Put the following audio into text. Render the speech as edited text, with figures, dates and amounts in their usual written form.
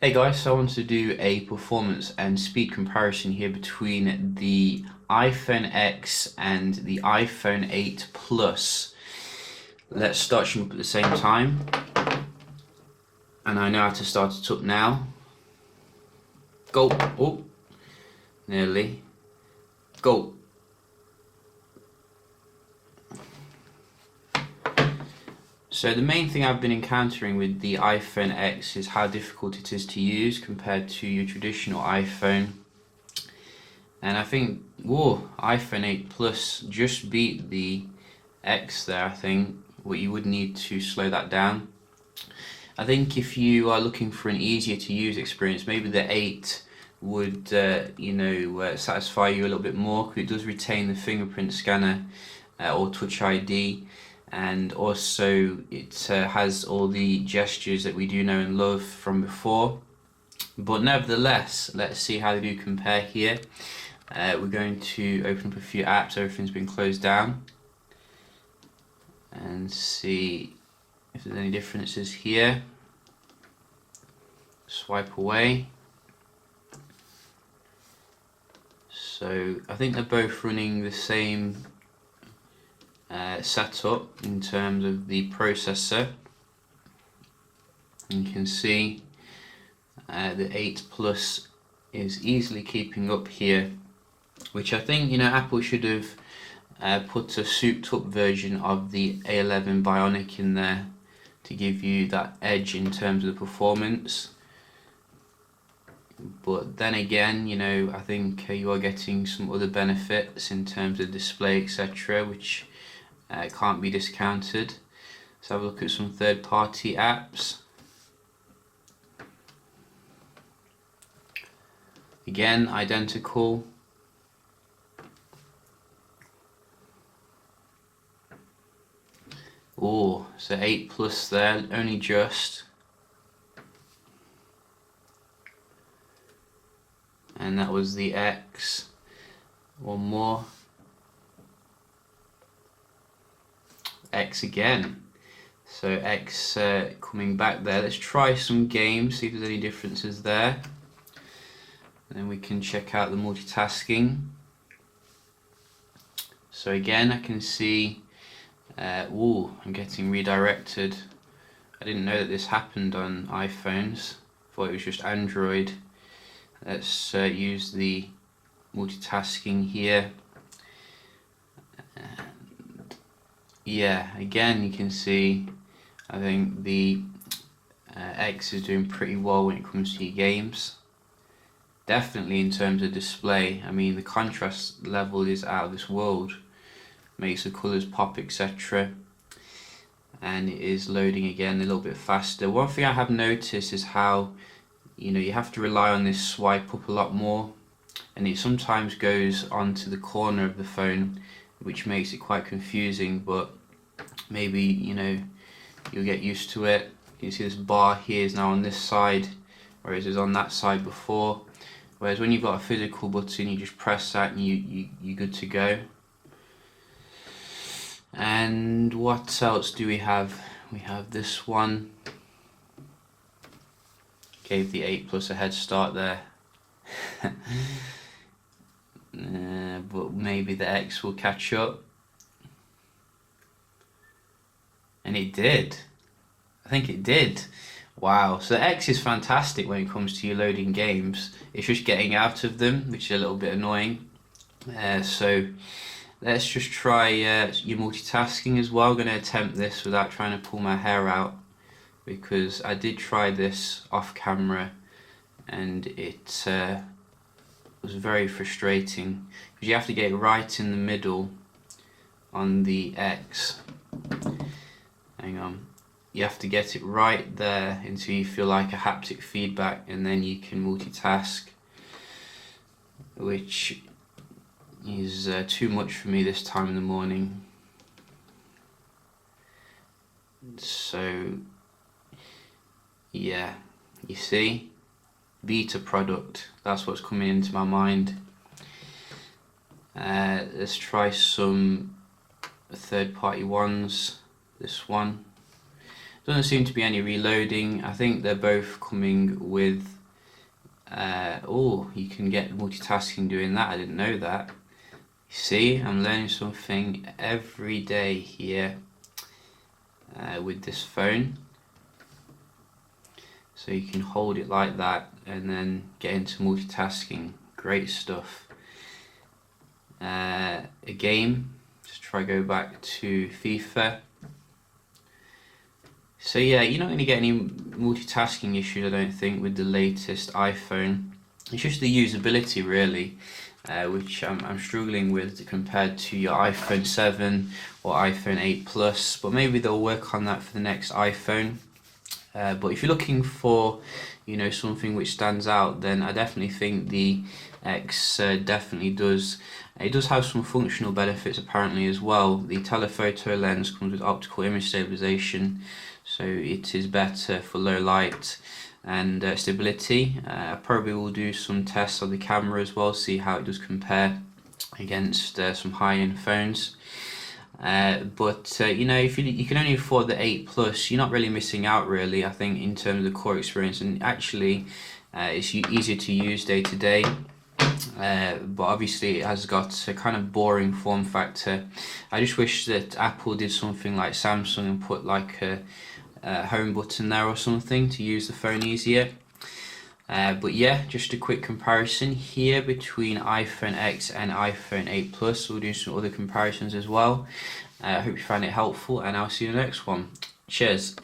Hey guys, so I want to do a performance and speed comparison here between the iPhone X and the iPhone 8 Plus. Let's start them up at the same time. And I know how to start it up now. Go. Oh, nearly. Go. So the main thing I've been encountering with the iPhone X is how difficult it is to use compared to your traditional iPhone. And I think, whoa, iPhone 8 Plus just beat the X there, I think. What you would need to slow that down. I think if you are looking for an easier to use experience, maybe the 8 would, satisfy you a little bit more, because it does retain the fingerprint scanner or Touch ID, and also it has all the gestures that we do know and love from before. But nevertheless, let's see how they do compare here. We're going to open up a few apps. Everything's been closed down, and see if there's any differences here. Swipe away. So I think they're both running the same setup in terms of the processor. You can see the 8 Plus is easily keeping up here, which I think Apple should have put a souped up version of the A11 Bionic in there to give you that edge in terms of the performance. But then again, I think you are getting some other benefits in terms of display, etc., which can't be discounted. Let's have a look at some third-party apps. Again, identical. Oh, so 8 Plus there, only just. And that was the X. One more. X again. So X coming back there. Let's try some games, see if there's any differences there. And then we can check out the multitasking. So again, I can see, I'm getting redirected. I didn't know that this happened on iPhones. I thought it was just Android. Let's use the multitasking here. And yeah, again you can see I think the X is doing pretty well when it comes to your games. Definitely in terms of display, I mean the contrast level is out of this world. Makes the colours pop, etc. And it is loading again a little bit faster. One thing I have noticed is how you have to rely on this swipe up a lot more, and it sometimes goes onto the corner of the phone, which makes it quite confusing, but maybe you'll get used to it. You can see this bar here is now on this side, whereas it was on that side before. Whereas when you've got a physical button, you just press that and you're good to go. And what else do we have? We have this one. Gave the 8 Plus a head start there. But maybe the X will catch up. And it did. I think it did. Wow, so the X is fantastic when it comes to you loading games. It's just getting out of them, which is a little bit annoying. So let's just try your multitasking as well. I'm going to attempt this without trying to pull my hair out, because I did try this off camera and it was very frustrating, because you have to get it right in the middle on the X. Hang on. You have to get it right there until you feel like a haptic feedback, and then you can multitask, which is too much for me this time in the morning. So yeah, you see, beta product, that's what's coming into my mind. Let's try some third-party ones. This one Doesn't seem to be any reloading. I think they're both coming with oh, you can get multitasking doing that. I didn't know that. See, I'm learning something every day here with this phone. So you can hold it like that and then get into multitasking. Great stuff. A game, just try go back to FIFA. So yeah, you're not going to get any multitasking issues, I don't think, with the latest iPhone. It's just the usability really, which I'm struggling with compared to your iPhone 7 or iPhone 8 Plus, but maybe they'll work on that for the next iPhone. But if you're looking for, something which stands out, then I definitely think the X definitely does. It does have some functional benefits apparently as well. The telephoto lens comes with optical image stabilization, so it is better for low light and stability. I probably will do some tests on the camera as well, see how it does compare against some high-end phones. But if you can only afford the 8 Plus, you're not really missing out really, I think, in terms of the core experience, and actually it's easier to use day to day. But obviously it has got a kind of boring form factor. I just wish that Apple did something like Samsung and put like a home button there or something to use the phone easier. But yeah, just a quick comparison here between iPhone X and iPhone 8 Plus. We'll do some other comparisons as well. I hope you find it helpful, and I'll see you in the next one. Cheers.